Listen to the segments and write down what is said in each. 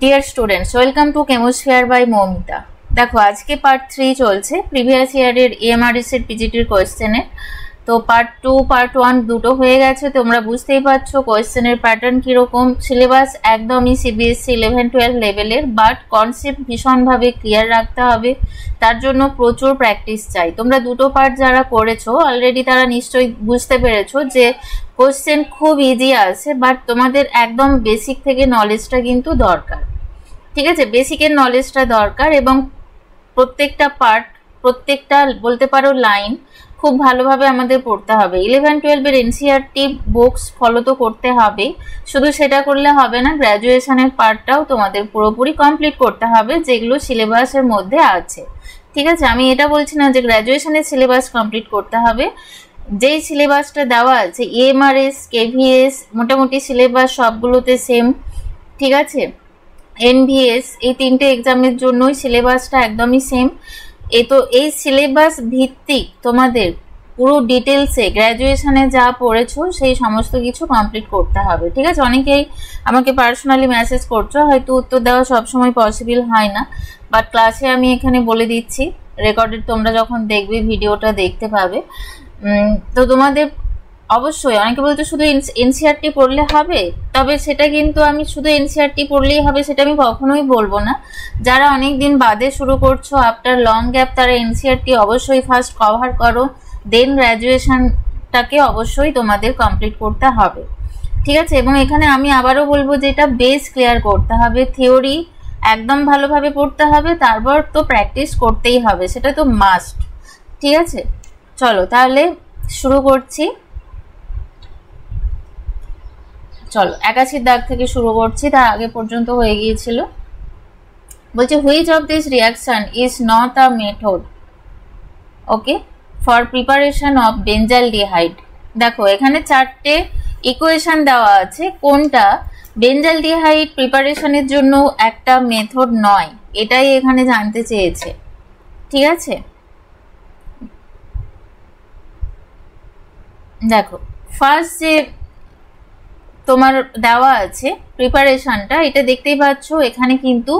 Deer students, welcome to chemosphere by Moumita. দেখো, আজকে part 3 চলছে প্রিভিয়াস ইয়ারের এএমআরএস এর পিজিটির কোয়েশ্চেনের। তো পার্ট 2 পার্ট 1 দুটো হয়ে গেছে। তোমরা বুঝতেই পারছো কোয়েশ্চেনের প্যাটার্ন কিরকম। সিলেবাস একদমই সিবিএসসি 11-12 লেভেলের, বাট কনসেপ্ট ভীষণভাবে ক্লিয়ার রাখতে হবে। তার জন্য প্রচুর প্র্যাকটিস চাই। তোমরা দুটো পার্ট যারা করেছো অলরেডি তারা নিশ্চয়ই বুঝতে পেরেছো যে কোয়েশ্চেন খুব ইজি আছে, বাট তোমাদের একদম বেসিক থেকে নলেজটা কিন্তু দরকার। ঠিক আছে, বেসিকের নলেজটা দরকার এবং প্রত্যেকটা পার্ট, প্রত্যেকটা বলতে পারো লাইন খুব ভালোভাবে আমাদের পড়তে হবে। 11-12 এনসিইআরটি বুকস ফলো তো করতে হবে, শুধু সেটা করলে হবে না, গ্র্যাজুয়েশনের পার্টটাও তোমাদের পুরোপুরি কমপ্লিট করতে হবে যেগুলো সিলেবাসের মধ্যে আছে। ঠিক আছে, আমি এটা বলছি না যে গ্র্যাজুয়েশনের সিলেবাস কমপ্লিট করতে হবে। যেই সিলেবাসটা দেওয়া আছে এএমআরএস, কেভিএস, মোটামুটি সিলেবাস সবগুলোতে সেম। ঠিক আছে, এনভিএস, এই তিনটে এক্সামের জন্যই সিলেবাসটা একদমই সেম। তো এই সিলেবাস ভিত্তিক তোমাদের পুরো ডিটেলসে গ্র্যাজুয়েশনে যা পড়েছো সেই সমস্ত কিছু কমপ্লিট করতে হবে। ঠিক আছে, অনেকেই আমাকে পার্সোনালি মেসেজ করছো, হয়তো উত্তর দেওয়া সবসময় পসিবল হয় না, বাট ক্লাসে আমি এখানে বলে দিচ্ছি, রেকর্ডেড তোমরা যখন দেখবে ভিডিওটা দেখতে পাবে। তো তোমাদের অবশ্যই অনেকে বলতে শুধু এনসিইআরটি পড়লে হবে, তবে সেটা কিন্তু আমি শুধু এনসিইআরটি পড়লেই হবে সেটা আমি কখনোই বলবো না। যারা অনেক দিন বাদে শুরু করছো আফটার লং গ্যাপ, তারা এনসিইআরটি অবশ্যই ফার্স্ট কভার করো, দেন গ্র্যাজুয়েশনটাকে অবশ্যই তোমাদের কমপ্লিট করতে হবে। ঠিক আছে, এবং এখানে আমি আবারও বলবো যে এটা বেস ক্লিয়ার করতে হবে, থিওরি একদম ভালোভাবে পড়তে হবে, তারপর তো প্র্যাকটিস করতেই হবে, সেটা তো মাস্ট। ঠিক আছে, চলো তাহলে শুরু করছি। চলো 81 দাগ থেকে শুরু করছি, তার আগে পর্যন্ত হয়ে গিয়েছিল। বলছে which of this reaction is not a method okay for preparation of benzaldehyde. দেখো এখানে 4টে ইকুয়েশন দেওয়া আছে, কোনটা বেঞ্জালডিহাইড প্রিপারেশনের জন্য একটা মেথড নয়, এটাই এখানে জানতে চেয়েছে। ঠিক আছে, দেখো ফার্স্ট যে তোমার দেওয়া আছে প্রিপারেশনটা, এটা দেখতেই পাচ্ছ এখানে কিন্তু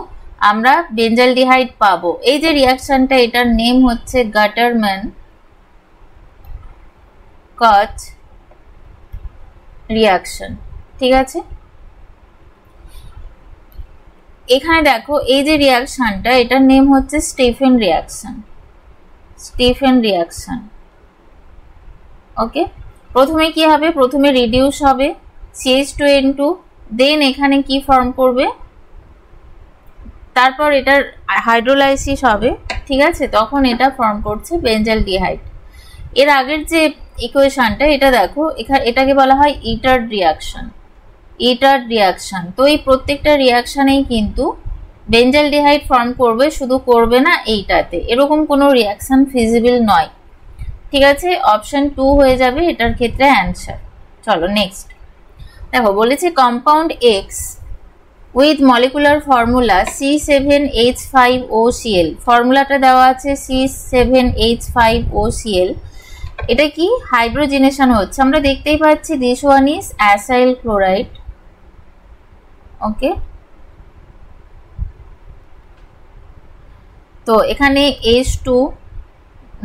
আমরা বেঞ্জালডিহাইড পাবো। এই যে রিয়াকশনটা, এটার নেম হচ্ছে গাটারম্যান কচ রিয়াকশন। ঠিক আছে, এখানে দেখো এই যে রিয়াকশনটা, এটার নেম হচ্ছে স্টিফেন রিয়াকশন। স্টিফেন রিয়াকশন ওকে। প্রথমে কি হবে, প্রথমে রিডিউস হবে CH2N2, দেন এখানে কি ফর্ম করবে, তারপর এটার হাইড্রোলাইসিস হবে। ঠিক আছে, তখন এটা ফর্ম করছে বেঞ্জালডিহাইড। এর আগের যে ইকুয়েশনটা, এটা দেখো এটাকে বলা হয় ইটার্ড রিয়াকশন। ইটার্ড রিয়াকশন, তো এই প্রত্যেকটা রিয়াকশনেই কিন্তু বেঞ্জালডিহাইড ফর্ম করবে, শুধু করবে না এইটাতে, এরকম কোনো রিয়াকশন ফিজিবল নয়। ঠিক আছে, অপশন 2 হয়ে যাবে এটার ক্ষেত্রে অ্যান্সার। চলো নেক্সট দেখো, বলেছে compound x with molecular formula C7H5OCl। ফর্মুলাটা দেওয়া আছে C7H5OCl। এটা কি হাইড্রোজেনেশন হচ্ছে, আমরা দেখতেই পাচ্ছি this one is acyl chloride. Okay, তো এখানে H2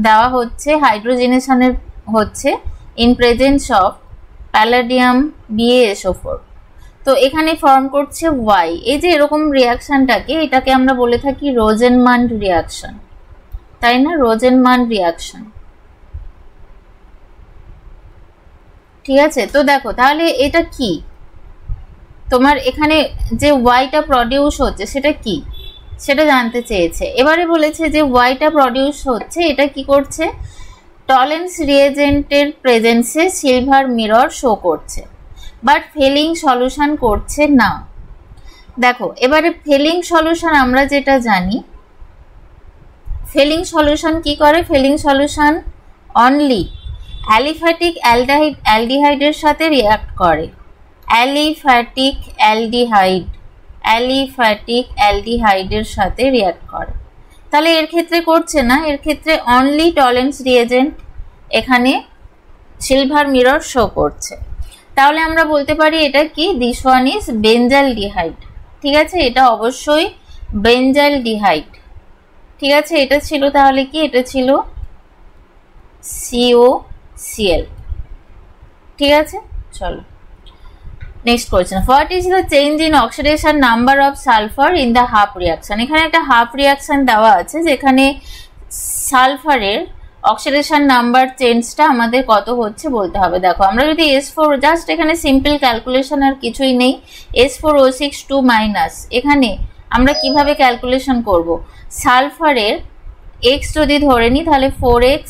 দেওয়া হচ্ছে, হাইড্রোজেনেশনের হচ্ছে in presence of palladium BaSO4। তো এখানে ফর্ম করছে Y। এই যে এরকম রিয়াকশনটাকে, এটাকে আমরা বলে থাকি রোজেনমান্ড রিয়াকশন, তাই না? রোজেনমান্ড রিয়াকশন। ঠিক আছে, তো দেখো তাহলে এটা কি, তোমার এখানে যে Yটা প্রডিউস হচ্ছে সেটা কি, সেটা জানতে চেয়েছে। এবারে বলেছে যে Yটা প্রডিউস হচ্ছে, এটা কি করছে, টলেন্স রিয়েজেন্টের প্রেজেন্সে সিলভার মিরর শো করছে, বাট ফেলিং সলিউশন করছে না। দেখো এবারে ফেলিং সলিউশন আমরা যেটা জানি, ফেলিং সলিউশন কি করে, ফেলিং সলিউশন অনলি অ্যালিফ্যাটিক অ্যালডিহাইডের সাথে রিঅ্যাক্ট করে। অ্যালিফ্যাটিক অ্যালডিহাইডের সাথে রিঅ্যাক্ট করে, তাহলে এর ক্ষেত্রে করছে না, এর ক্ষেত্রে অনলি টলেন্স রিয়েজেন্ট এখানে সিলভার মিরর শো করছে। তাহলে আমরা বলতে পারি এটা কি, দিস ওয়ান ইজ বেঞ্জালডিহাইড। ঠিক আছে, এটা অবশ্যই বেঞ্জাইলডিহাইড। ঠিক আছে, এটা ছিল তাহলে কি, এটা ছিল COCl। ঠিক আছে, চলো next question. What is the change in oxidation number of sulphur in the half reaction. এখানে একটা হাফ রিয়াকশন দেওয়া আছে যেখানে সালফারের অক্সিডেশন নাম্বার চেঞ্জটা আমাদের কত হচ্ছে বলতে হবে। দেখো আমরা যদি S4 জাস্ট এখানে সিম্পল ক্যালকুলেশন আর কিছুই নেই, S4O6 2 এখানে আমরা কিভাবে ক্যালকুলেশন করব, সালফারের x যদি ধরে নিই তাহলে 4x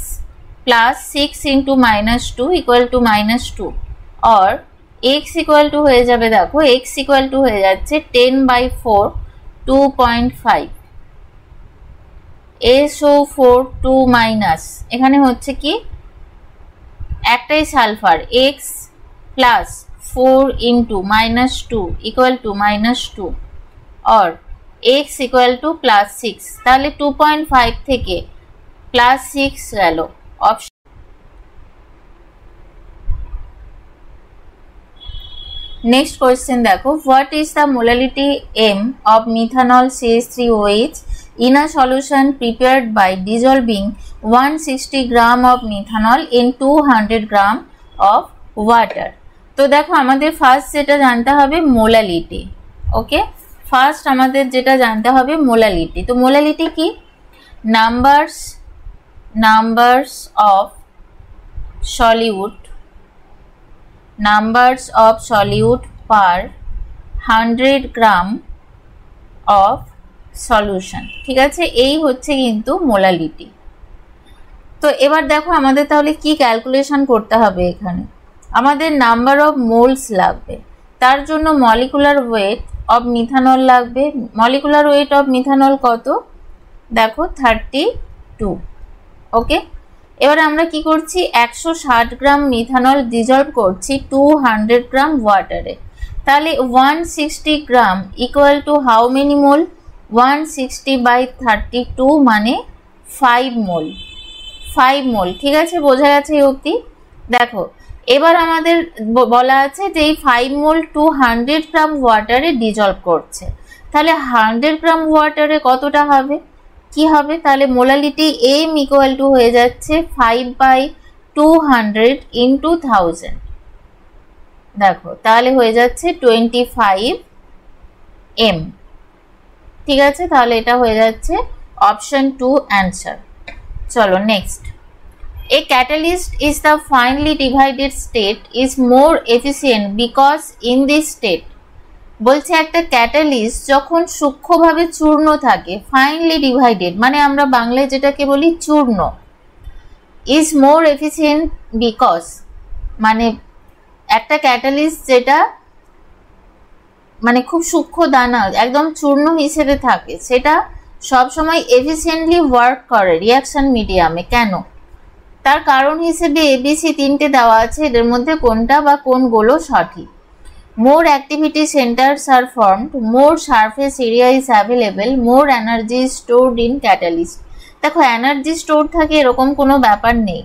plus 6 into -2 equal to -2, আর x ইকুয়াল টু হয়ে যাবে, দেখো x ইকুয়াল টু হয়ে যাচ্ছে 10/4 2.5, SO4 2 এখানে হচ্ছে কি একটাই সালফার, x plus 4 into -2 equal to -2, আর x ইকুয়াল টু +6, তাহলে 2.5 থেকে +6 গেল অপশন। নেক্সট কোয়েশ্চেন দেখো, what is the molality M of methanol CH3OH in a solution prepared by dissolving 160 gram of methanol in 200 gram of water। তো দেখো আমাদের first যেটা জানতে হবে মোলালিটি। ওকে, ফার্স্ট আমাদের যেটা জানতে হবে মোলালিটি। তো মোলালিটি কি, numbers of solute per 100 gram of solution. ঠিক আছে, এই হচ্ছে কিন্তু মোলালিটি। তো এবার দেখো আমাদের তাহলে কি ক্যালকুলেশন করতে হবে, এখানে আমাদের নাম্বার অফ মোলস লাগবে, তার জন্য মলিকুলার ওয়েট অফ মিথানল লাগবে। মলিকুলার ওয়েট অফ মিথানল কত, দেখো 32। ওকে, এবার আমরা কি করছি, 160 গ্রাম মিথানল ডিজলভ করছি 200 গ্রাম ওয়াটারে, তাহলে 160 gram equal to how many mole, 160/32 মানে 5 মোল। 5 মোল, ঠিক আছে, বোঝা গেছে এই অবধি। দেখো এবার আমাদের বলা আছে যে এই 5 মোল 200 গ্রাম ওয়াটারে ডিজলভ করছে, তাহলে 100 গ্রাম ওয়াটারে কতটা হবে, কি হবে, তাহলে মোলালিটি M ইকুয়াল টু হয়ে যাচ্ছে 5/200 ইন্টু 1000। দেখো তাহলে হয়ে যাচ্ছে 25 M। ঠিক আছে, তাহলে এটা হয়ে যাচ্ছে অপশন 2 অ্যান্সার। চলো next, a catalyst is the finely divided state is more efficient because in this state, বলছে একটা ক্যাটালিস্ট যখন সূক্ষ্মভাবে চূর্ণ থাকে, ফাইনলি ডিভাইডেড মানে আমরা বাংলায় যেটাকে বলি চূর্ণ, ইজ মোর এফিসিয়েন্ট বিকজ মানে একটা ক্যাটালিস্ট যেটা মানে খুব সূক্ষ্ম দানা একদম চূর্ণ হিসেবে থাকে, সেটা সবসময় এফিসিয়েন্টলি ওয়ার্ক করে রিয়াকশন মিডিয়ামে। কেন, তার কারণ হিসেবে ABC 3টে দেওয়া আছে, এদের মধ্যে কোনটা বা কোনগুলো সঠিক। More activity centers are formed, more surface area is available, more energy is stored in catalyst। দেখো এনার্জি স্টোর থাকে এরকম কোনো ব্যাপার নেই।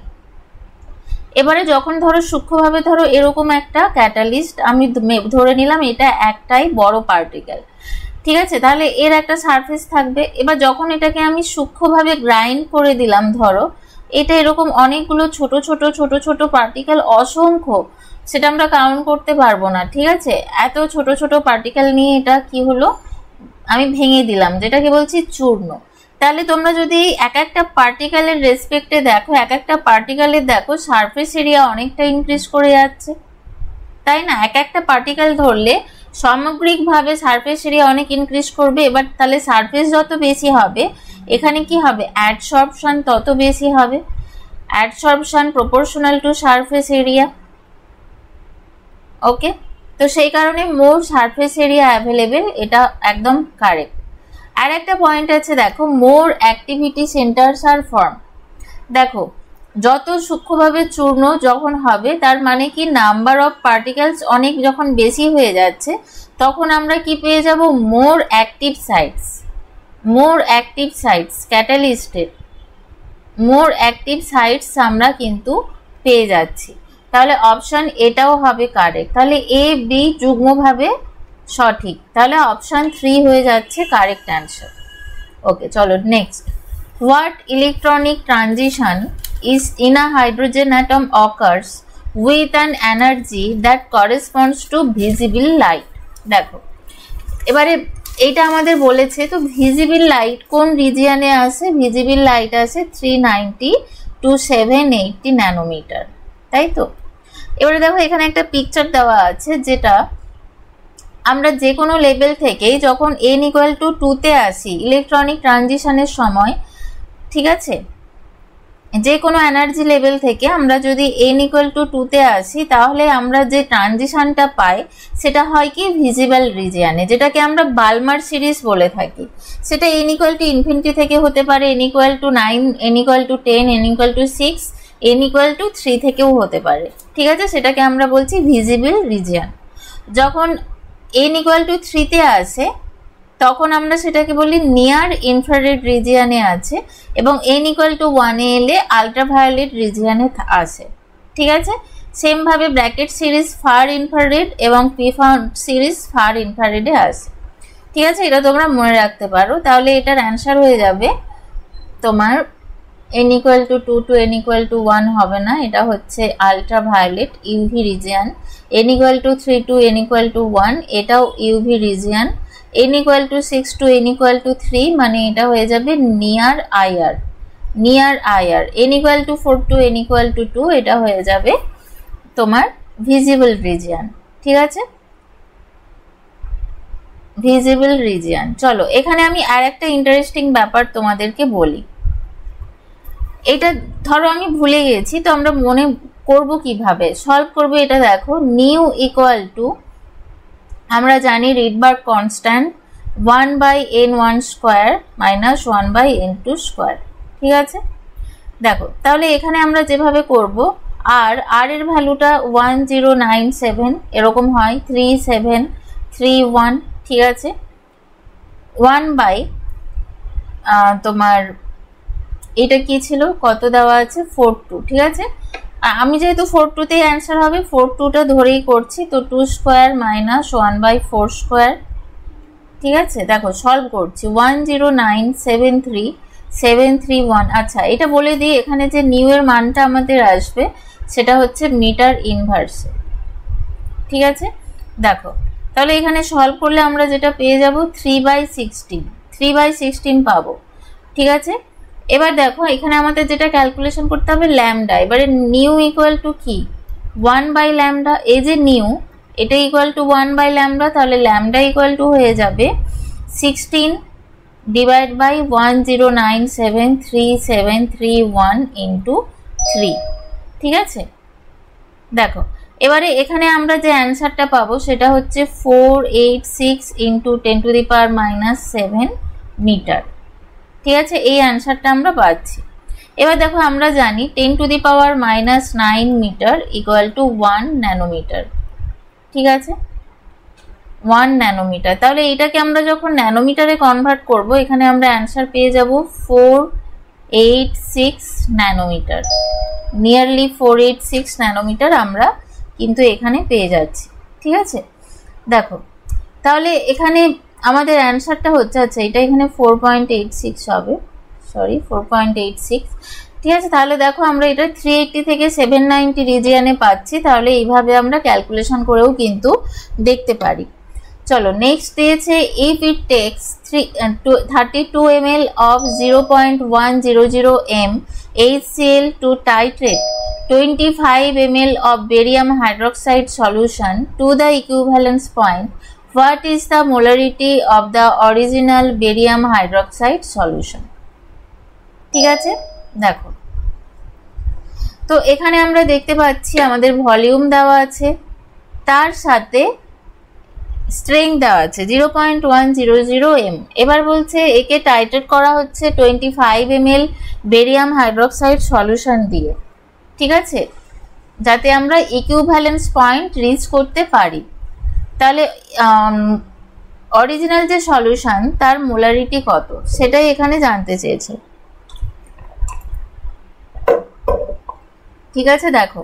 এবারে যখন ধরো সূক্ষ্মভাবে ধরো এরকম একটা ক্যাটালিস্ট আমি ধরে নিলাম এটা একটাই বড় পার্টিকেল, ঠিক আছে, তাহলে এর একটা সারফেস থাকবে। এবার যখন এটাকে আমি সূক্ষ্মভাবে গ্রাইন্ড করে দিলাম, ধরো এটা এরকম অনেকগুলো ছোট ছোট ছোট ছোট পার্টিকেল, অসংখ্য, সেটা আমরা কাউন্ট করতে পারবো না। ঠিক আছে, এত ছোট ছোট পার্টিকেল নিয়ে এটা কি হলো, আমি ভেঙে দিলাম, যেটাকে বলছি চূর্ণ। তাহলে তোমরা যদি এক একটা পার্টিকেলের রেসপেক্টে দেখো, এক একটা পার্টিকেলের দেখো সারফেস এরিয়া অনেকটা ইনক্রিজ করে যাচ্ছে, তাই না? এক একটা পার্টিকেল ধরলে সামগ্রিকভাবে সারফেস এরিয়া অনেক ইনক্রিজ করবে। এবার তাহলে সারফেস যত বেশি হবে, এখানে কি হবে, অ্যাডসর্পশন তত বেশি হবে, অ্যাডসর্পশন প্রপোর্শনাল টু সারফেস এরিয়া। ওকে, তো সেই কারণে মোর সারফেস এরিয়া অ্যাভেলেবেল, এটা একদম কারেক্ট। আর একটা পয়েন্ট আছে, দেখো মোর অ্যাক্টিভিটি সেন্টার্স আর ফর্ম। দেখো যত সূক্ষ্মভাবে চূর্ণ যখন হবে, তার মানে কি নাম্বার অফ পার্টিকেলস অনেক যখন বেশি হয়ে যাচ্ছে, তখন আমরা কি পেয়ে যাব, more active sites. More active sites ক্যাটালিস্টের মোর অ্যাক্টিভ সাইটস আমরা কিন্তু পেয়ে যাচ্ছি। তাহলে অপশন এটাও হবে কারেক্ট। তাহলে A B যুগ্মভাবে সঠিক, তাহলে অপশন 3 হয়ে যাচ্ছে কারেক্ট অ্যান্সার। ওকে, চলো next. What electronic transition is in a hydrogen atom occurs with an energy that corresponds to visible light. দেখো এবারে এইটা আমাদের বলেছে, তো ভিজিবল লাইট কোন রিজিয়নে আসে? ভিজিবল লাইট আসে 390 to 780 ন্যানোমিটার, তাই তো। এবারে দেখো এখানে একটা পিকচার দেওয়া আছে, যেটা আমরা যে কোনো লেভেল থেকেই যখন n = 2 তে আসি ইলেকট্রনিক ট্রানজিশনের সময়, ঠিক আছে, যে কোনো এনার্জি লেভেল থেকে আমরা যদি n = 2 তে আসি, তাহলে আমরা যে ট্রানজিশনটা পাই সেটা হয় কি ভিজিবল রিজিয়নে, যেটাকে আমরা বালমার সিরিজ বলে থাকি। সেটা n = থেকে হতে পারে, n = 9, n = 10, n = 6, n = 3 থেকেও হতে পারে, ঠিক আছে। সেটাকে আমরা বলছি ভিজিবল রিজিয়ন। যখন n = 3 তে আসে তখন আমরা সেটাকে বলি নিয়ার ইনফ্রারেড রিজিয়নে আছে, এবং n = 1 এ এলে আল্ট্রাভায়োলেট রিজিয়নে আসে, ঠিক আছে। সেম ভাবে ব্র্যাকেট সিরিজ ফার ইনফ্রারেড এবং পিফাউন্ড সিরিজ ফার ইনফ্রারেডে আসে, ঠিক আছে। এটা তোমরা মনে রাখতে পারো। তাহলে এটার অ্যান্সার হয়ে যাবে তোমার n = 2 to n = 1 হবে না, এটা হচ্ছে ultraviolet UV region. n = 3 to n = 1 এটাও UV region. n = 6 to n = 3 মানে এটা হয়ে যাবে near IR, near IR. n = 4 to n = 2 এটা হয়ে যাবে তোমার ভিজিবল রিজিয়ন, ঠিক আছে, ভিজিবল রিজিয়ন। চলো এখানে আমি আর একটা ইন্টারেস্টিং ব্যাপার তোমাদেরকে বলি। এটা ধরো আমি ভুলে গেছি, তো আমরা মনে করব কিভাবে, সলভ করব এটা দেখো। নিউ = আমরা জানি Rydberg constant 1/n1² minus 1/n2², ঠিক আছে। দেখো তাহলে এখানে আমরা যেভাবে করব, আর এর ভ্যালুটা 1097 এরকম হয়, 3731, ঠিক আছে। 1/ তোমার এটা কি ছিল, কত দেওয়া আছে 42, ঠিক আছে। আমি যেহেতু 42 তেই অ্যান্সার হবে, 42টা ধরেই করছি, তো 2² মাইনাস 1/4², ঠিক আছে। দেখো সলভ করছি, 10973731। আচ্ছা এটা বলে দিই, এখানে যে নিউ এর মানটা আমাদের আসবে সেটা হচ্ছে মিটার ইনভার্সে, ঠিক আছে। দেখো তাহলে এখানে সলভ করলে আমরা যেটা পেয়ে যাব 3/16 পাবো, ঠিক আছে। এবার দেখো এখানে আমাদের যেটা ক্যালকুলেশন করতে হবে ল্যামডা। এবারে নিউ = কি 1/λ, এই যে নিউ এটা = 1/λ, তাহলে ল্যামডা = হয়ে যাবে 16 / 10973731 × 3, ঠিক আছে। দেখো এবারে এখানে আমরা যে অ্যান্সারটা পাবো সেটা হচ্ছে 486 × 10⁻⁻7 মিটার, ঠিক আছে। এই অ্যান্সারটা আমরা পাচ্ছি। এবার দেখো আমরা জানি 10⁻⁹ মিটার = 1 ন্যানোমিটার, ঠিক আছে, 1 ন্যানোমিটার। তাহলে এটাকে আমরা যখন ন্যানোমিটারে কনভার্ট করব, এখানে আমরা অ্যান্সার পেয়ে যাব 486 ন্যানোমিটার, নিয়ারলি 486 ন্যানোমিটার আমরা কিন্তু এখানে পেয়ে যাচ্ছি, ঠিক আছে। দেখো তাহলে এখানে আমাদের অ্যান্সারটা হচ্ছে, আচ্ছা এটা এখানে 4.86 হবে, সরি 4.86, ঠিক আছে। তাহলে দেখো আমরা এটা 380 থেকে 790 রিজিয়নে পাচ্ছি, তাহলে এইভাবে আমরা ক্যালকুলেশন করেও কিন্তু দেখতে পারি। চলো নেক্সট দিয়েছে, if it takes 32 ml of 0.100 m HCl to titrate 25 ml of barium hydroxide solution to the equivalence point, what is the molarity of the original barium hydroxide solution, ঠিক আছে। দেখো তো এখানে আমরা দেখতে পাচ্ছি আমাদের ভলিউম দেওয়া আছে, তার সাথে স্ট্রেংথ দেওয়া আছে 0.100 m। এবার বলছে একে টাইট্রেট করা হচ্ছে 25 ml বেরিয়াম হাইড্রোক্সাইড সলিউশন দিয়ে, ঠিক আছে, যাতে আমরা ইকুইভ্যালেন্স পয়েন্ট রিচ করতে পারি। তাহলে অরিজিনাল যে সলিউশন তার মোলারিটি কত সেটাই এখানে জানতে চেয়েছে, ঠিক আছে। দেখো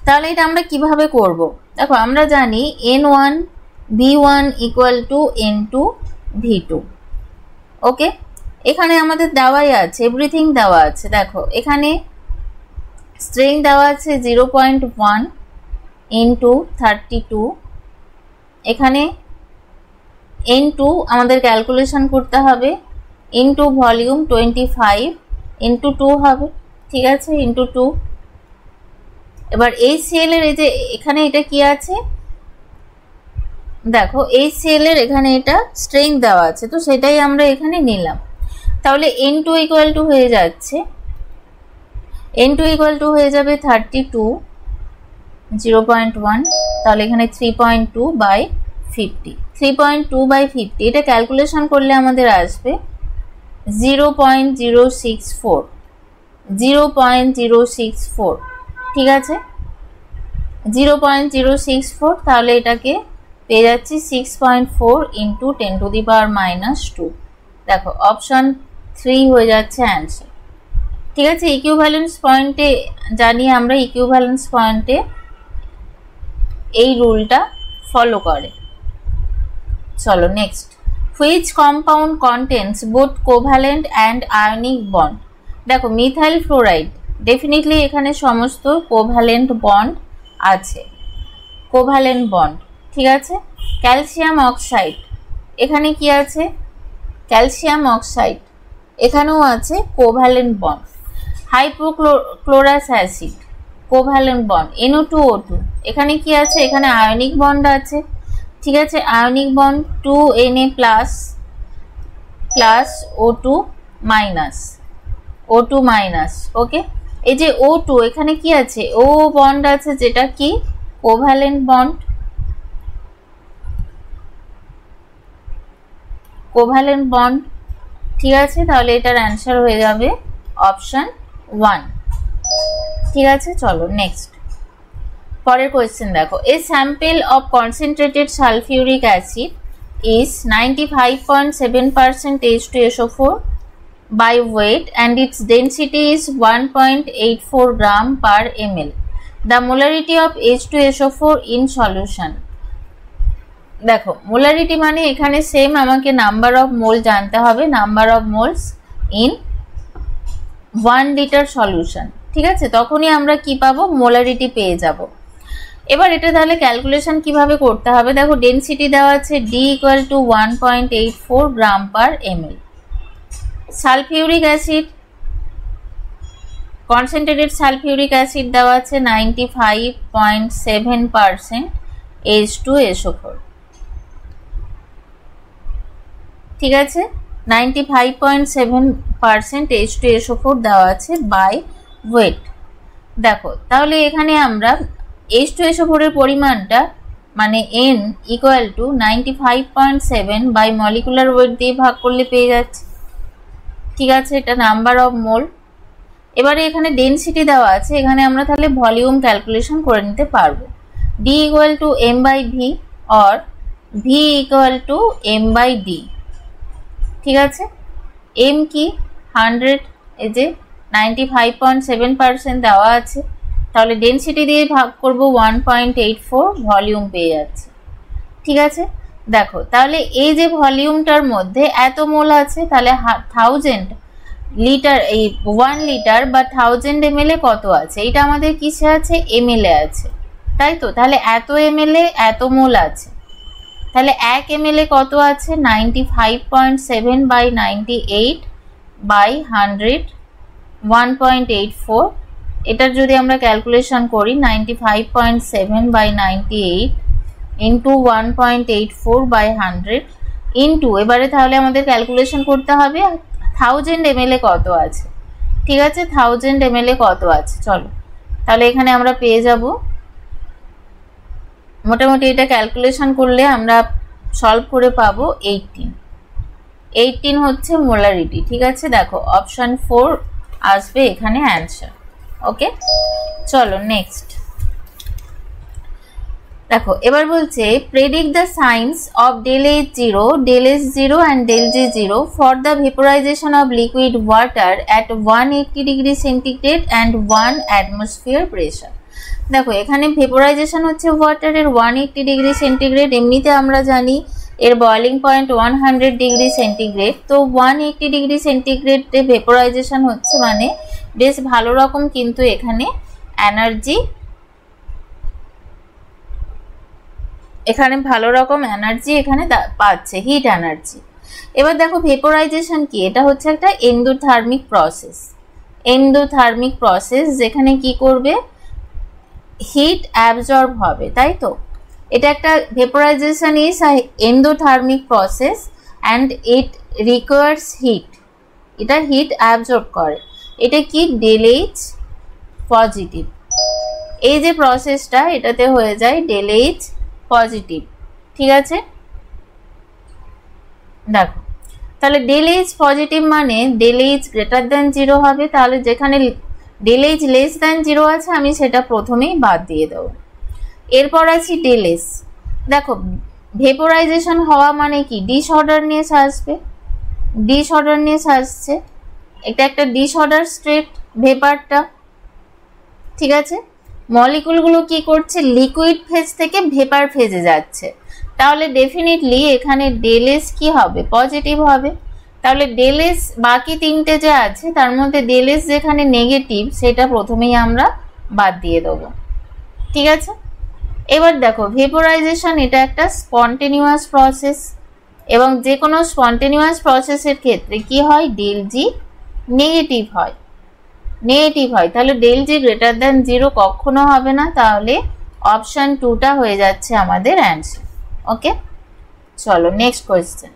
তাহলে এটা আমরা কিভাবে করব, দেখো আমরা জানি N1 V1 equal to N2 V2। ওকে, এখানে আমাদের দেওয়াই আছে, এভরিথিং দেওয়া আছে। দেখো এখানে স্ট্রেং দেওয়া আছে 0.1 ইন্টু 32। এখানে N2 আমাদের ক্যালকুলেশন করতে হবে, ইন্টু ভলিউম 25 ইন্টু 2 হবে, ঠিক আছে, ইন্টু 2। এবার HCl এর এই যে এখানে এটা কি আছে, দেখো HCl এর এখানে এটা স্ট্রেং দেওয়া আছে, তো সেটাই আমরা এখানে নিলাম। তাহলে N2 ইকুয়াল টু হয়ে যাচ্ছে, N2 ইকুয়াল টু হয়ে যাবে 32 0.1, তাহলে এখানে 3.2 বাই 50, 3.2 বাই 50 এটা ক্যালকুলেশন করলে আমাদের আসবে 0.064, 0.064, ঠিক আছে, 0.064। তাহলে এটাকে পেয়ে যাচ্ছি 6.4 ইন্টু 10 টু দি পাওয়ার -2। দেখো অপশন 3 হয়ে যাচ্ছে অ্যান্সার, ঠিক আছে। ইকুইভ্যালেন্স পয়েন্টে জানি আমরা, ইকুইভ্যালেন্স পয়েন্টে এই রুলটা ফলো করে। চলো next, which compound contents both covalent and ionic bond. দেখো মিথাইল ফ্লোরাইড, ডেফিনেটলি এখানে সমস্ত কোভ্যালেন্ট বন্ড আছে, কোভ্যালেন্ট বন্ড, ঠিক আছে। ক্যালসিয়াম অক্সাইড, এখানে কি আছে, ক্যালসিয়াম অক্সাইড, এখানেও আছে covalent bond. Hypochlorous acid, covalent bond, NO2O2, এখানে কি আছে, এখানে আয়নিক বন্ড আছে, ঠিক আছে, ionic bond 2Na plus plus O2 minus, O2 minus, okay. এই যে O2 এখানে কি আছে, O বন্ড আছে, যেটা কি কোভ্যালেন্ট বন্ড, কোভ্যালেন্ট বন্ড, ঠিক আছে। তাহলে এটার অ্যান্সার হয়ে যাবে অপশন 1, ঠিক আছে। চলো নেক্সট, পরের কোয়েশ্চেন দেখো, এ sample of concentrated sulphuric acid is 95.7% H2SO4 by weight and its density is 1.84 gram per ml. The molarity of H2SO4 in solution. দেখো মোলারিটি মানে এখানে সেম আমাকে নাম্বার অফ মোল জানতে হবে, number of moles in 1 litre solution, ঠিক আছে, তখনই আমরা কি পাবো, মোলারিটি পেয়ে যাব। এবার এটা তাহলে ক্যালকুলেশন কিভাবে করতে হবে, দেখো ডেনসিটি দেওয়া আছে D ইকুয়াল টু 1.84 গ্রাম পার ml। Sulphuric acid, concentrated sulphuric acid দেওয়া আছে 95.7% H2SO4, ঠিক আছে, 95.7% H2SO4 দেওয়া আছে বাই ওয়েট। দেখো তাহলে এখানে আমরা H2SO4 এর পরিমাণটা মানে N equal to 95.7 by molecular weight দিয়ে ভাগ করলে পেয়ে যাচ্ছে, ঠিক আছে, এটা নাম্বার অফ মোল। এবারে এখানে ডেনসিটি দেওয়া আছে, এখানে আমরা তাহলে ভলিউম ক্যালকুলেশন করে নিতে পারবো, D equal to M by V or V equal to M by D, ঠিক আছে। M কি 100, এই যে 95.7% দেওয়া আছে, তাহলে ডেনসিটি দিয়ে ভাগ করব 1.84, ভলিউম পেয়ে যাচ্ছে, ঠিক আছে। দেখো তাহলে এই যে ভলিউমটার মধ্যে এত মোল আছে, তাহলে 1000 লিটার, এই 1 লিটার বা 1000 ml এ কত আছে, এটা আমাদের কিসে আছে, ml এ আছে, তাই তো। তাহলে এত ml এ এত মোল আছে, তাহলে 1 ml এ কত আছে, 95.7 বাই 98 বাই 100, 1.84। এটার যদি আমরা ক্যালকুলেশন করি 95.7 বাই 98 ইন্টু 1.84 বাই 100 ইন্টু, এবারে তাহলে আমাদের ক্যালকুলেশন করতে হবে 1000 ml এ কত আছে, ঠিক আছে, 1000 ml এ কত আছে। চলো তাহলে এখানে আমরা পেয়ে যাব, মোটামুটি এটা ক্যালকুলেশন করলে আমরা সলভ করে পাবো 18 হচ্ছে মোলারিটি, ঠিক আছে। দেখো অপশন 4 আসবে এখানে অ্যান্সার, ওকে। চলো নেক্সট দেখো, এবার বলছে predict the signs of del H0, del S0 and del G0 for the vaporization of liquid water at 180 degree centigrade and 1 atmosphere pressure। দেখো এখানে ভেপোরাইজেশন হচ্ছে ওয়াটারের 180 ডিগ্রি সেন্টিগ্রেড, এমনিতে আমরা জানি এর বয়লিং পয়েন্ট 100 ডিগ্রি সেন্টিগ্রেড। তো 180 ডিগ্রি সেন্টিগ্রেডে ভেপোরাইজেশন হচ্ছে মানে বেশ ভালো রকম কিন্তু এখানে এনার্জি, এখানে ভালো রকম এনার্জি এখানে পাচ্ছে, হিট এনার্জি। এবার দেখো ভেপোরাইজেশন কি, এটা হচ্ছে একটা এন্ডোথার্মিক প্রসেস। এন্ডোথার্মিক প্রসেস যেখানে কি করবে, হিট অ্যাবজর্ব হবে, তাই তো। এটা একটা vaporisation is endothermic process and it requires heat, এটা হিট অ্যাবজর্ব করে। এটা কি ΔH পজিটিভ, এই যে প্রসেসটা এটাতে হয়ে যায় ΔH পজিটিভ, ঠিক আছে। দেখো তাহলে ΔH পজিটিভ মানে ΔH গ্রেটার দ্যান 0 হবে, তাহলে যেখানে ΔH লেস দ্যান 0 আছে আমি সেটা প্রথমেই বাদ দিয়ে দেবো। এরপর আছে ΔS। দেখো ভেপোরাইজেশন হওয়া মানে কি, ডিসঅর্ডারনেস আসবে, ডিসঅর্ডারনেস আসছে, এটা একটা ডিসঅর্ডার স্টেট ভেপারটা, ঠিক আছে। মলিকুলগুলো কি করছে, লিকুইড ফেজ থেকে ভেপার ফেজে যাচ্ছে, তাহলে ডেফিনেটলি এখানে ΔS কি হবে, পজিটিভ হবে। তাহলে ΔS বাকি তিনটে যে আছে তার মধ্যে ΔS যেখানে নেগেটিভ সেটা প্রথমেই আমরা বাদ দিয়ে দেবো, ঠিক আছে। এবার দেখো ভেপোরাইজেশন এটা একটা স্পন্টেনিয়াস প্রসেস, এবং যে কোনো স্পন্টেনিয়াস প্রসেসের ক্ষেত্রে কি হয়, ΔG নেগেটিভ হয়, নেগেটিভ হয়। তাহলে ΔG গ্রেটার দ্যান 0 কখনো হবে না, তাহলে অপশন 2টা হয়ে যাচ্ছে আমাদের অ্যান্সার। ওকে, চলো next question.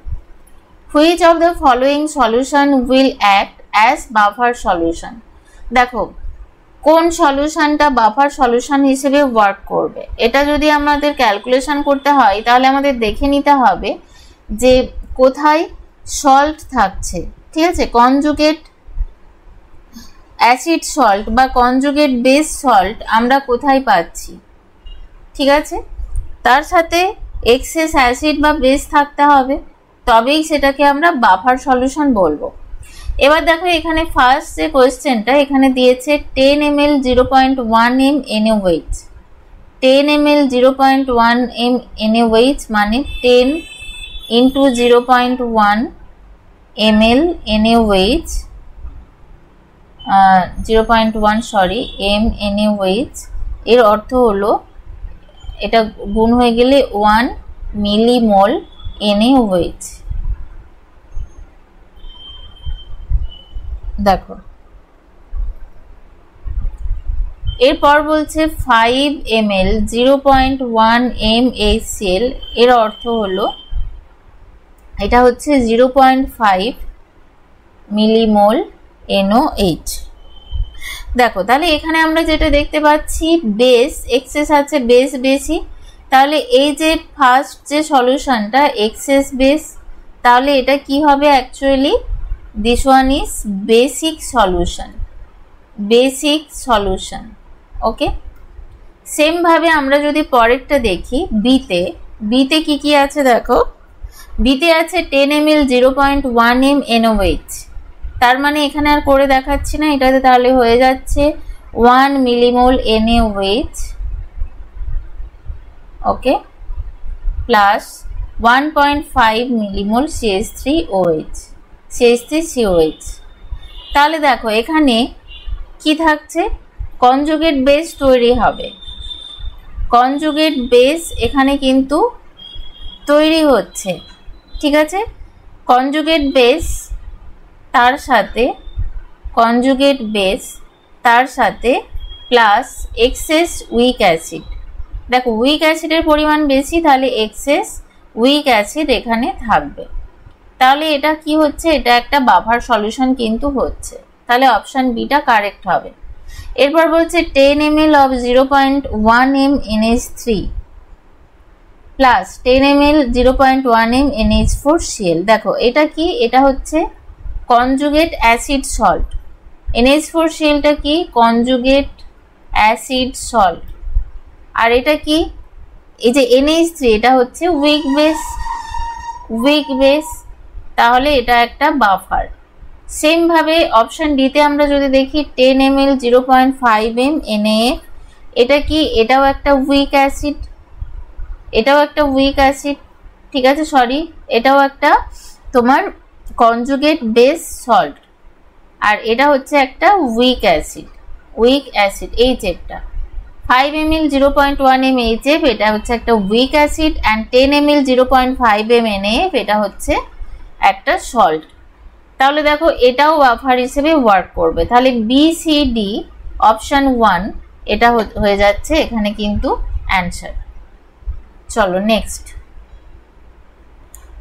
Which of the following solution will act as buffer solution. দেখো কোন সলিউশনটা বাফার সলিউশন হিসেবে ওয়ার্ক করবে, এটা যদি আমাদের ক্যালকুলেশন করতে হয় তাহলে আমাদের দেখে নিতে হবে যে কোথায় সল্ট থাকছে, ঠিক আছে। কনজুগেট অ্যাসিড সল্ট বা কনজুগেট বেস সল্ট আমরা কোথায় পাচ্ছি, ঠিক আছে। তার সাথে এক্সেস অ্যাসিড বা বেস থাকতে হবে, তবেই সেটাকে আমরা বাফার সলিউশন বলবো। এবার দেখো এখানে ফার্স্ট যে কোয়েশ্চেনটা এখানে দিয়েছে 10 ml 0.1 m NaOH, 10 ml 0.1 m NaOH মানে 10 into 0.1 ml NaOH 0.1 sorry m NaOH, এর অর্থ হলো এটা গুণ হয়ে গেলে 1 মিলিমোল NaOH। দেখো এরপর বলছে 5 ml 0.1 m HCl, এর অর্থ হলো এটা হচ্ছে 0.5 মিলিমোল NaOH। দেখো তাহলে এখানে আমরা যেটা দেখতে পাচ্ছি বেস এক্সেস আছে, বেস বেশি, তাহলে এই যে ফার্স্ট যে সলিউশনটা এক্সেস বেস, তাহলে এটা কি হবে actually, this one is basic solution, basic solution. Okay, same ভাবে আমরা যদি পরেরটা দেখি বিতে, বিতে কি কি আছে দেখো, বিতে আছে 10 ml 0.1 m NaOH, তার মানে এখানে আর করে দেখাচ্ছি না, এটাতে তাহলে হয়ে যাচ্ছে 1 মিলিমোল NaOH, ওকে, প্লাস 1.5 মিলিমোল CH3OH, CH3COH। তাহলে দেখো এখানে কি থাকছে, কনজুগেট বেস তৈরি হবে, কনজুগেট বেস এখানে কিন্তু তৈরি হচ্ছে, ঠিক আছে। কনজুগেট বেস তার সাথে, কনজুগেট বেস তার সাথে প্লাস এক্সেস উইক অ্যাসিড। দেখো উইক অ্যাসিডের পরিমাণ বেশি, তাহলে এক্সেস উইক অ্যাসিড এখানে থাকবে, তাহলে এটা কি হচ্ছে, এটা একটা বাফার সলিউশন কিন্তু হচ্ছে, তাহলে অপশন বিটা কারেক্ট হবে। এরপর বলছে 10 ml of 0.1 m NH3 plus 10 ml 0.1 m NH4Cl। দেখো এটা কি, এটা হচ্ছে কনজুগেট অ্যাসিড সল্ট, NH4Clটা কি, কনজুগেট অ্যাসিড সল্ট, আর এটা কি, এই যে NH3 এটা হচ্ছে উইক বেস, উইক বেস, তাহলে এটা একটা বাফার। সেম ভাবে অপশন ডিতে আমরা যদি দেখি 10 ml 0.5 m NaF এটা কি, এটাও একটা উইক অ্যাসিড, এটাও একটা উইক অ্যাসিড, ঠিক আছে, সরি, এটাও একটা তোমার কনজুগেট বেস সল্ট, আর এটা হচ্ছে একটা week acid, week acid HF টা 5 ml 0.1 m HF, এটা হচ্ছে একটা week acid, and 10 ml 0.5 m NaF, এটা হচ্ছে একটা সল্ট। তাহলে দেখো এটাও বাফার হিসেবে ওয়ার্ক করবে। তাহলে BCD অপশন 1 এটা হয়ে যাচ্ছে এখানে কিন্তু অ্যান্সার। চলো next,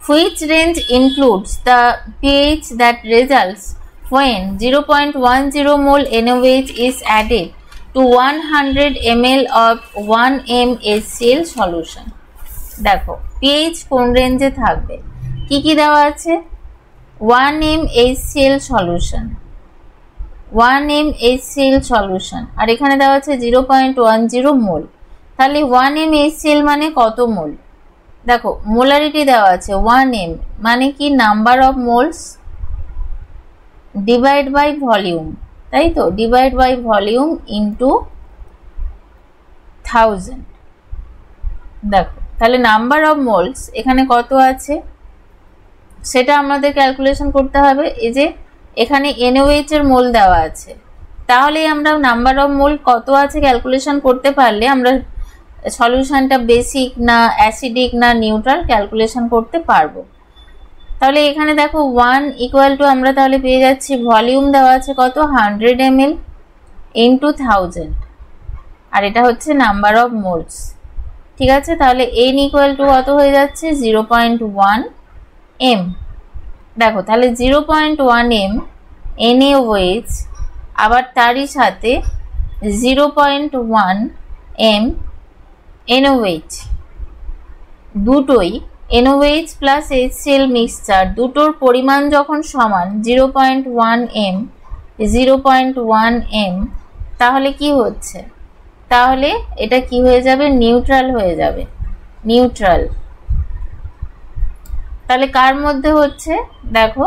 which range includes the pH that results when 0.10 mol NaOH is added to 100 ml of 1 m HCl solution? দেখো pH কোন রেঞ্জে থাকবে, কি কি দেওয়া আছে, 1 m HCl solution, 1 m HCl solution, আর এখানে দেওয়া আছে 0.10 মোল। তাহলে 1 m HCl মানে কত মোল, দেখো মোলারিটি দেওয়া আছে 1 m মানে কি number of moles divide by volume, তাই তো, ডিভাইড বাই ভলিউম ইন্টু 1000। দেখো তাহলে নাম্বার অফ মোলস এখানে কত আছে সেটা আমাদের ক্যালকুলেশন করতে হবে। এই যে এখানে NaOH এর মোল দেওয়া আছে, তাহলে আমরা নাম্বার অফ মোল কত আছে ক্যালকুলেশন করতে পারলে আমরা সলিউশনটা বেসিক না অ্যাসিডিক না নিউট্রাল ক্যালকুলেশন করতে পারবো। তাহলে এখানে দেখো 1 ইকুয়াল টু আমরা তাহলে পেয়ে যাচ্ছি ভলিউম দেওয়া আছে কত 100 ml ইন্টু 1000, আর এটা হচ্ছে নাম্বার অফ মোলস, ঠিক আছে। তাহলে n ইকুয়াল টু কত হয়ে যাচ্ছে 0.1 m। দেখো তাহলে 0.1 m NaOH, আবার তারই সাথে 0.1 m NaOH, দুটোই NaOH প্লাস HCl মিক্সচার দুটোর পরিমাণ যখন সমান 0.1 m 0.1 m, তাহলে কি হচ্ছে, তাহলে এটা কি হয়ে যাবে, নিউট্রাল হয়ে যাবে, নিউট্রাল। তাহলে কার মধ্যে হচ্ছে, দেখো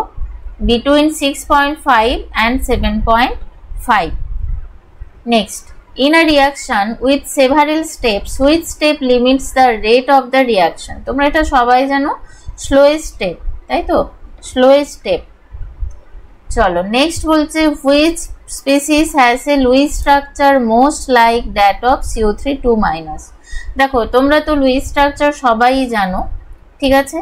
between 6.5 and 7.5। Next, in a reaction with several steps, which step limits the rate of the reaction? তোমরা এটা সবাই জানো, slowest step, তাই তো, slowest step। চলো নেক্সট বলছে which species has a Lewis structure most like that of CO3 2-। দেখো তোমরা তো লুইস স্ট্রাকচার সবাই জানো, ঠিক আছে,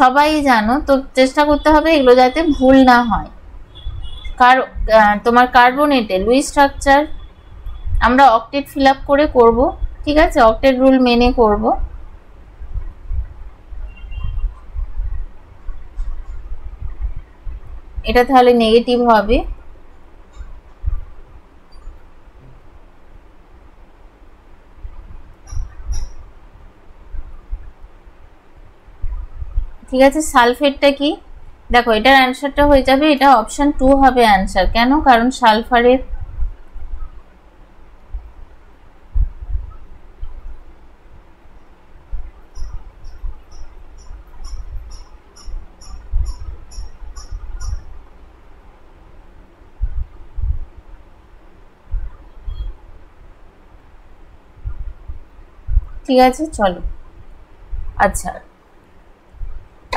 সবাই জানো, তো চেষ্টা করতে হবে এগুলো যাতে ভুল না হয়। তোমার কার্বনেটে লুইস স্ট্রাকচার আমরা অক্টেট ফিল আপ করে করব, ঠিক আছে, অক্টেট রুল মেনে করব। এটা তাহলে নেগেটিভ হবে। ঠিক আছে, সালফেটটা কি, দেখো এটার অ্যান্সারটা হয়ে যাবে, এটা অপশন 2 হবে অ্যান্সার। কেন, কারণ সালফারের ঠিক আছে। চলো আচ্ছা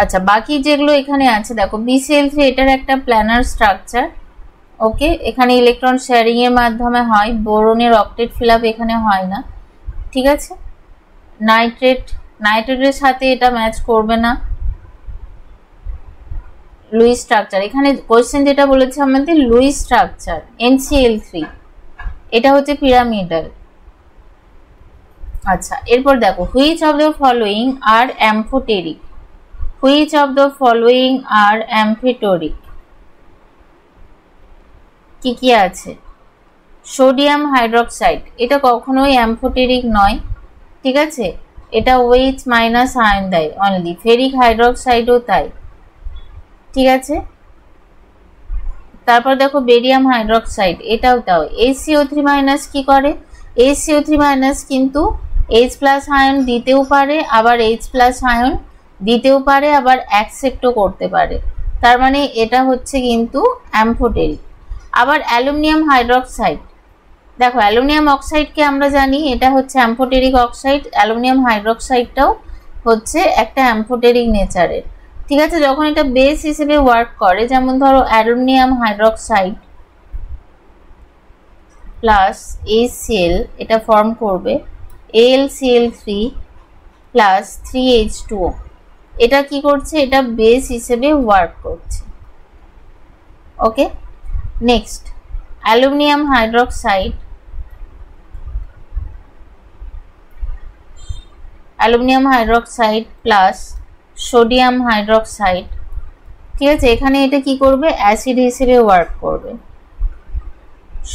আচ্ছা, বাকি যেগুলো এখানে আছে দেখো BCl3 এটার একটা প্ল্যানার স্ট্রাকচার, ওকে, এখানে ইলেকট্রন শেয়ারিং এর মাধ্যমে হয়, বোরনের অক্টেট ফিল আপ এখানে হয় না, ঠিক আছে। নাইট্রেটের সাথে এটা ম্যাচ করবে না, লুইস স্ট্রাকচার। এখানে কোশ্চেন যেটা বলেছে আমাদের লুইস স্ট্রাকচার NCl3, এটা হচ্ছে পিরামিডাল। আচ্ছা, এরপর দেখো which of the following are amphoteric, which of the following are amphoteric, কি কি আছে, সোডিয়াম হাইড্রোক্সাইড এটা কখনোই অ্যাম্ফোটেরিক নয়, ঠিক আছে, এটা OH মাইনাস আয়ন দেয় অনলি, ফেরিক হাইড্রোক্সাইডও তাই, ঠিক আছে। তারপর দেখো বেরিয়াম হাইড্রোক্সাইড এটাও তাও। HCO3 মাইনাস কি করে, HCO3 মাইনাস কিন্তু H প্লাস আয়ন দিতেও পারে, আবার H প্লাস আয়ন দিতেও পারে, আবার অ্যাকসেপ্টও করতে পারে, তার মানে এটা হচ্ছে কিন্তু অ্যাম্ফোটেরিক। আবার অ্যালুমিনিয়াম হাইড্রোক্সাইড, দেখো অ্যালুমিনিয়াম অক্সাইডকে আমরা জানি এটা হচ্ছে অ্যাম্ফোটেরিক অক্সাইড, অ্যালুমিনিয়াম হাইড্রোক্সাইডটাও হচ্ছে একটা অ্যাম্ফোটেরিক নেচারের। ঠিক আছে, যখন এটা বেস হিসেবে ওয়ার্ক করে, যেমন ধরো অ্যালুমিনিয়াম হাইড্রোক্সাইড প্লাস HCl, এটা ফর্ম করবে AlCl3 প্লাস 3H2O। এটা কি করছে? এটা বেস হিসেবে ওয়ার্ক করছে। Okay, next aluminium hydroxide plus sodium hydroxide. ঠিক আছে, এখানে এটা কি করবে? অ্যাসিড হিসেবে ওয়ার্ক করবে।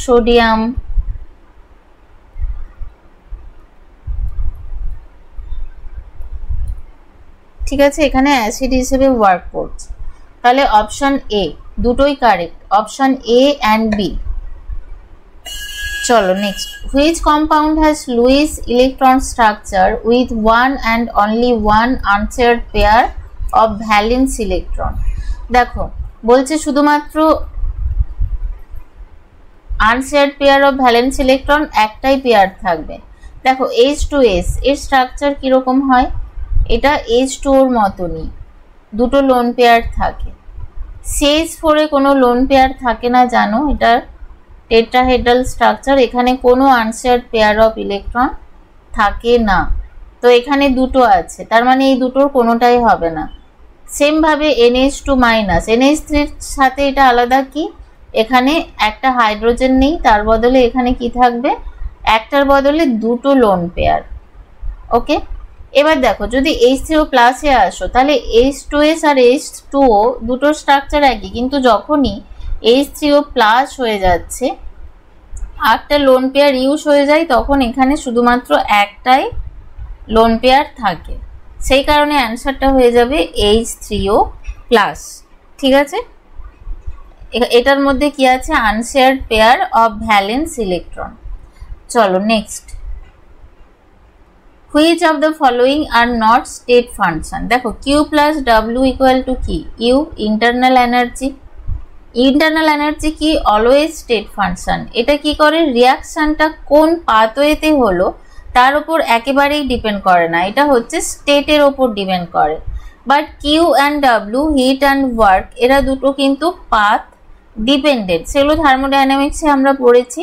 সোডিয়াম ঠিক আছে, এখানে অ্যাসিড হিসেবে ওয়ার্ক করছে। তাহলে অপশন এ দুটোই correct, option A and B. চলো next, which compound has Lewis electron structure with one and only one unshared pair of valence electron. দেখো বলছে শুধুমাত্র unshared pair of valence electron একটাই pair থাকবে। দেখো H2S এর structure কিরকম হয়? এটা H2O এর মতনই, দুটো লোন পেয়ার থাকে। CH4 এ কোনো লোন পেয়ার থাকে না, জানো, এটা টেট্রাহেড্রাল স্ট্রাকচার, এখানে কোনো আনশেয়ার্ড পেয়ার অফ ইলেকট্রন থাকে না। তো এখানে দুটো আছে, তার মানে এই দুটোর কোনোটাই হবে না। সেম ভাবে NH2 মাইনাস, NH3 এর সাথে এটা আলাদা, কি এখানে একটা হাইড্রোজেন নেই, তার বদলে এখানে কি থাকবে? একটার বদলে দুটো লোন পেয়ার। ওকে, এবার দেখো যদি H3O প্লাসে আসো, তাহলে H2S আর H2O দুটোর স্ট্রাকচার একই, কিন্তু যখনই H3O প্লাস হয়ে যাচ্ছে, আটটা লোন পেয়ার ইউজ হয়ে যায়, তখন এখানে শুধুমাত্র একটাই লোন পেয়ার থাকে। সেই কারণে অ্যান্সারটা হয়ে যাবে H3O প্লাস। ঠিক আছে, এটার মধ্যে কি আছে? Unshared pair of valence electron. চলো next, which of the following are not state function. দেখো Q plus W equal to কি? U, internal energy. Internal energy কি? Always state function. এটা কি করে? রিয়াকশনটা কোন পাথওয়েতে হলো তার উপর একেবারেই ডিপেন্ড করে না, এটা হচ্ছে স্টেটের ওপর ডিপেন্ড করে। But Q and W, heat and work, এরা দুটো কিন্তু পাথ ডিপেন্ডেন্ট। সেগুলো থার্মোডাইনামিক্সে আমরা পড়েছি,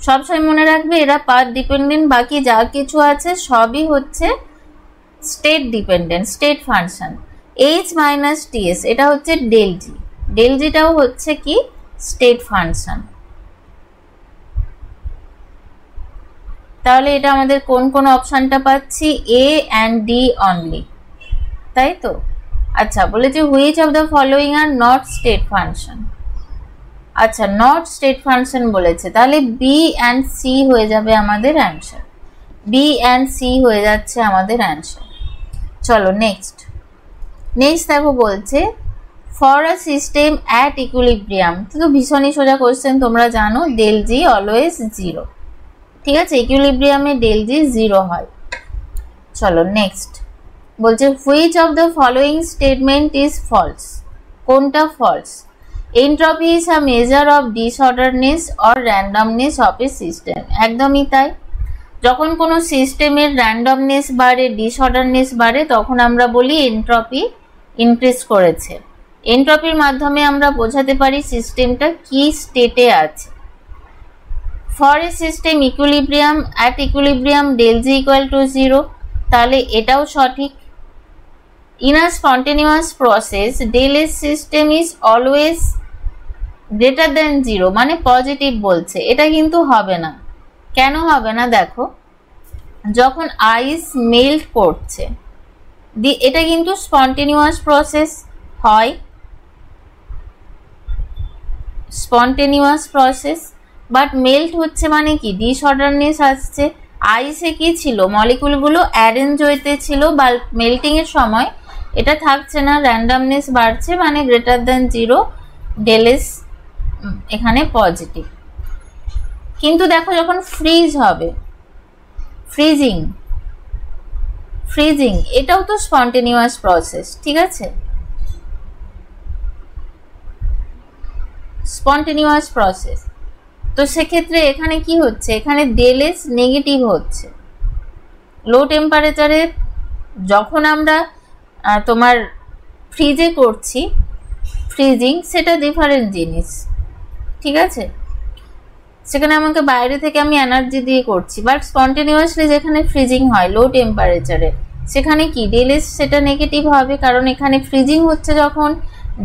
সবসময় মনে রাখবে এরা পাথ ডিপেন্ডেন্ট, বাকি যা কিছু আছে সবই হচ্ছে state dependent, state function. H minus TS এটা হচ্ছে ডেল জি, ডেল জিটাও হচ্ছে কি? State function. তাহলে এটা আমাদের কোন কোন অপশনটা পাচ্ছি? A and D অনলি, তাই তো? আচ্ছা, বলেছে which of the following are not state function. আচ্ছা, নট স্টেট ফাংশন বলেছে, তাহলে B and C হয়ে যাবে আমাদের অ্যান্সার। B and C হয়ে যাচ্ছে আমাদের অ্যান্সার। চলো নেক্সট দেখো বলছে for a system at equilibrium. তো ভীষণই সোজা কোশ্চেন, তোমরা জানো ডেল জি অলওয়েজ জিরো। ঠিক আছে, ইকুইলিব্রিয়ামে ডেল জি জিরো হয়। চলো নেক্সট বলছে which of the following statement is false. কোনটা false? Entropy is a measure of disorderness or randomness of a system. একদমই তাই। যখন কোনো সিস্টেমের র্যান্ডমনেস বাড়ে, ডিসঅর্ডারনেস বাড়ে, তখন আমরা বলি এন্ট্রপি ইনক্রিজ করেছে। এন্ট্রপির মাধ্যমে আমরা বোঝাতে পারি সিস্টেমটা কি স্টেটে আছে। For a system equilibrium, at equilibrium del G equal to zero, তাহলে এটাও সঠিক। In a spontaneous process del S system is always greater than zero, মানে পজিটিভ বলছে, এটা কিন্তু হবে না। কেন হবে না? দেখো যখন আইস মেল্ট করছে, এটা কিন্তু স্পন্টেনিয়াস প্রসেস হয়, স্পন্টেনিয়াস প্রসেস, বাট মেল্ট হচ্ছে মানে কি? ডিসঅর্ডারনেস আসছে। আইসে কি ছিল? মলিকুলগুলো অ্যারেঞ্জ হইতে ছিল, বা মেল্টিং এর সময় এটা থাকছে না, র্যান্ডমনেস বাড়ছে, মানে greater than zero, del S এখানে পজিটিভ। কিন্তু দেখো যখন ফ্রিজ হবে, ফ্রিজিং এটাও তো স্পন্টেনিয়াস প্রসেস। ঠিক আছে, স্পন্টেনিয়াস প্রসেস। তো সেক্ষেত্রে এখানে কি হচ্ছে, এখানে ডেল এস নেগেটিভ হচ্ছে। লো টেম্পারেচারে যখন আমরা তোমার ফ্রিজে করছি, ফ্রিজিং সেটা ডিফারেন্ট জিনিস, ঠিক আছে। সেখানে আমাকে বাইরে থেকে আমি এনার্জি দিয়ে করছি, বাট স্পন্টেনিয়াসলি যেখানে ফ্রিজিং হয় লো টেম্পারেচারে, সেখানে কি ডেল এস সেটা নেগেটিভ হবে, কারণ এখানে ফ্রিজিং হচ্ছে যখন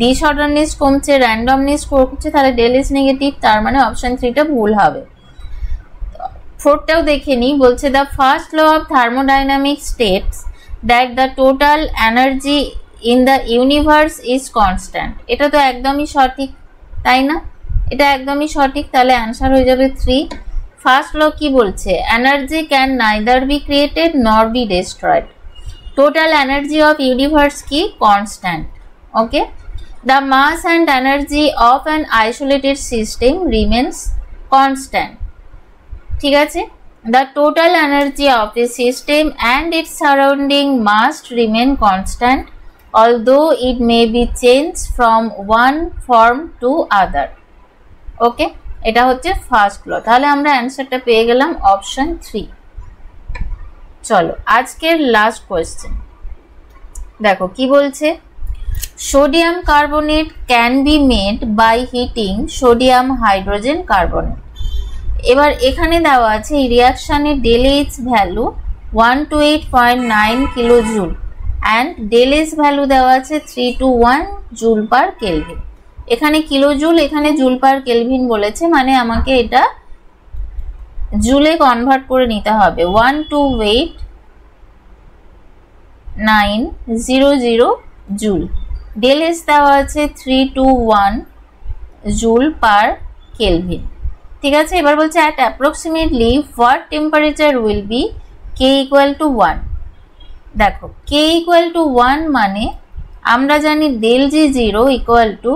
ডিসঅর্ডারনেস কমছে, র্যান্ডমনেস কমছে, তাহলে ডেল এস নেগেটিভ, তার মানে অপশন 3টা ভুল হবে। 4টাও দেখে নিই, বলছে the first law of thermodynamic states that the total energy in the universe is constant. এটা তো একদমই সঠিক, তাই না? এটা একদমই সঠিক, তাহলে অ্যান্সার হয়ে যাবে 3। ফার্স্ট ল কি বলছে, energy can neither be created nor be destroyed. Total energy of universe কি, constant. Okay, the mass and energy of an isolated system remains constant, ঠিক আছে। The total energy of a system and its surrounding must remain constant although it may be changed from one form to other. ওকে, এটা হচ্ছে first ল। তাহলে আমরা অ্যান্সারটা পেয়ে গেলাম option 3। চলো আজকের লাস্ট কোয়েশ্চেন দেখো কি বলছে, sodium carbonate can be made by heating sodium hydrogen carbonate. এবার এখানে দেওয়া আছে এই রিয়াকশানের del H value 128.9 kilo joule and del S value দেওয়া আছে 321 জুল পার কেলভিন। এখানে কিলো জুল, এখানে জুল পার কেলভিন বলেছে, মানে আমাকে এটা জুলে কনভার্ট করে নিতে হবে। 128.900 জুল, ডেল এস দেওয়া আছে 321 জুল পার কেলভিন, ঠিক আছে। এবার বলছে at approximately what temperature will be K equal to 1। দেখো কে ইকুয়াল টু 1 মানে আমরা জানি del G 0 equal to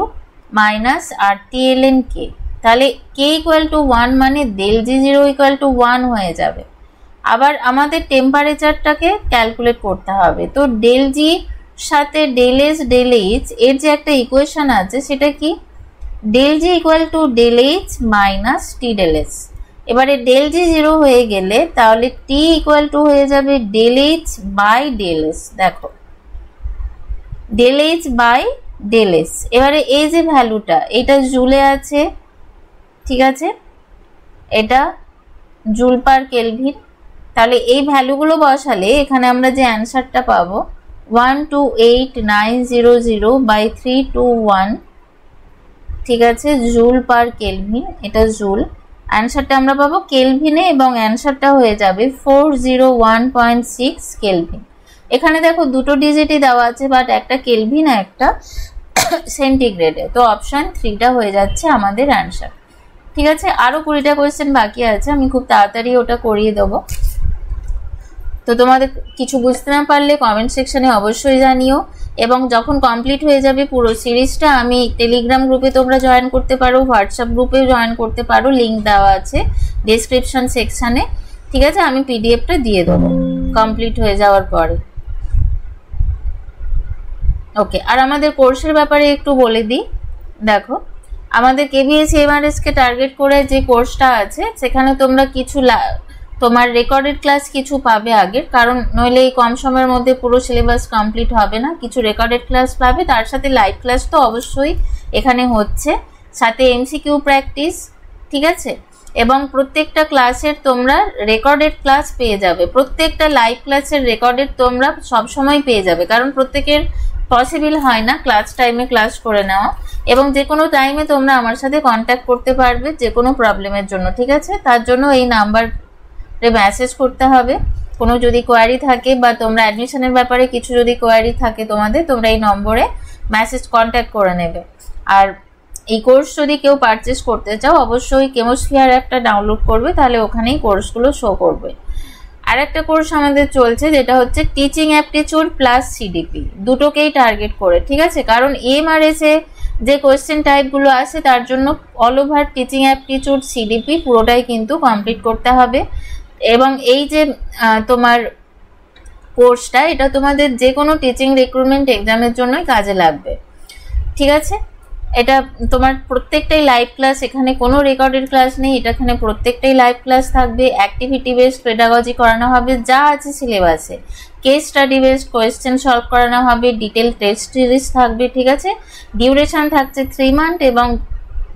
minus RTln K, তাহলে কে ইকুয়াল টু 1 মানে ডেল জি 0 ইকুয়াল টু 1 হয়ে যাবে। আবার আমাদের টেম্পারেচারটাকে ক্যালকুলেট করতে হবে, তো ডেল জি সাথে ডেল এস ডেল এইচ এর যে একটা ইকুয়েশন আছে সেটা কি, del G equal to del H minus T del S. এবারে ডেল জি 0 হয়ে গেলে তাহলে টি ইকুয়াল টু হয়ে যাবে del H by del S. দেখো del H by del S. এবারে এই যে ভ্যালুটা এটা জুলে আছে, ঠিক আছে, এটা জুল পার কেলভিন, তাহলে এই ভ্যালুগুলো বসালে এখানে আমরা যে অ্যান্সারটা পাবো 128.900 বাই 321, ঠিক আছে, জুল পার কেলভিন, এটা জুল। অ্যান্সারটা আমরা পাবো কেলভিনে এবং অ্যান্সারটা হয়ে যাবে 401.6 কেলভিন। এখানে দেখো দুটো ডিজিটই দেওয়া আছে, বাট একটা কেলভিন আর একটা সেন্টিগ্রেডে, তো অপশন 3টা হয়ে যাচ্ছে আমাদের অ্যান্সার, ঠিক আছে। আরও 20টা কোয়েশ্চেন বাকি আছে, আমি খুব তাড়াতাড়ি ওটা করিয়ে দেবো। তো তোমাদের কিছু বুঝতে না পারলে কমেন্ট সেকশনে অবশ্যই জানিও, এবং যখন কমপ্লিট হয়ে যাবে পুরো সিরিজটা আমি টেলিগ্রাম গ্রুপে তোমরা জয়েন করতে পারো, হোয়াটসঅ্যাপ গ্রুপেও জয়েন করতে পারো, লিঙ্ক দেওয়া আছে ডেসক্রিপশন সেকশানে, ঠিক আছে। আমি পিডিএফটা দিয়ে দেবো কমপ্লিট হয়ে যাওয়ার পরে। ওকে, আর আমাদের কোর্সের ব্যাপারে একটু বলে দিই। দেখো আমাদের কেভিএস এমআরএসকে টার্গেট করে যে কোর্সটা আছে সেখানে তোমরা কিছু তোমার রেকর্ডেড ক্লাস কিছু পাবে আগের, কারণ নইলে এই কম সময়ের মধ্যে পুরো সিলেবাস কমপ্লিট হবে না। কিছু রেকর্ডেড ক্লাস পাবে, তার সাথে লাইভ ক্লাস তো অবশ্যই এখানে হচ্ছে, সাথে এমসিকিউ প্র্যাকটিস, ঠিক আছে। এবং প্রত্যেকটা ক্লাসের তোমরা রেকর্ডেড ক্লাস পেয়ে যাবে, প্রত্যেকটা লাইভ ক্লাসের রেকর্ডেড তোমরা সবসময় পেয়ে যাবে, কারণ প্রত্যেকের পসিবল হয় না ক্লাস টাইমে ক্লাস করে নেওয়া, এবং যে কোনো টাইমে তোমরা আমার সাথে কন্ট্যাক্ট করতে পারবে যে কোনো প্রবলেমের জন্য, ঠিক আছে। তার জন্য এই নাম্বারে মেসেজ করতে হবে, কোনো যদি কোয়ারি থাকে বা তোমরা অ্যাডমিশনের ব্যাপারে কিছু যদি কোয়ারি থাকে তোমাদের, তোমরা এই নম্বরে মেসেজ কন্ট্যাক্ট করে নেবে। আর এই কোর্স যদি কেউ পারচেস করতে চাও অবশ্যই কেমোস্ফিয়ার অ্যাপটা ডাউনলোড করবে, তাহলে ওখানেই কোর্সগুলো শো করবে। আর একটা কোর্স আমাদের চলছে যেটা হচ্ছে টিচিং অ্যাপটিটিউড প্লাস সিডিপি, দুটোকেই টার্গেট করে, ঠিক আছে। কারণ এমআরএস এ যে কোয়েশ্চেন টাইপগুলো আছে তার জন্য all over teaching aptitude CDP পুরোটাই কিন্তু কমপ্লিট করতে হবে। এবং এই যে তোমার কোর্সটা, এটা তোমাদের যে কোনো টিচিং রিক্রুটমেন্ট এক্সামের জন্যই কাজে লাগবে, ঠিক আছে। এটা তোমার প্রত্যেকটাই লাইভ ক্লাস, এখানে কোনো রেকর্ডেড ক্লাস নেই, এটা এখানে প্রত্যেকটাই লাইভ ক্লাস থাকবে। অ্যাক্টিভিটি বেসড পেডাগজি করানো হবে যা আছে সিলেবাসে, case study based question solve করানো হবে, ডিটেল টেস্ট সিরিজ থাকবে, ঠিক আছে। ডিউরেশন থাকছে 3 মান্থ এবং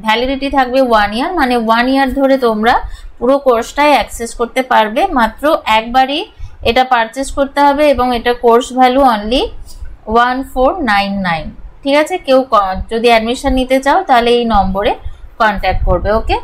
ভ্যালিডিটি থাকবে 1 ইয়ার, মানে 1 ইয়ার ধরে তোমরা পুরো কোর্সটাই অ্যাক্সেস করতে পারবে। মাত্র একবারই এটা পারচেস করতে হবে এবং এটা কোর্স ভ্যালু অনলি 1499, ঠিক আছে। কেউ যদি অ্যাডমিশন নিতে চাও তাহলে এই নম্বরে কন্ট্যাক্ট করবে, ওকে।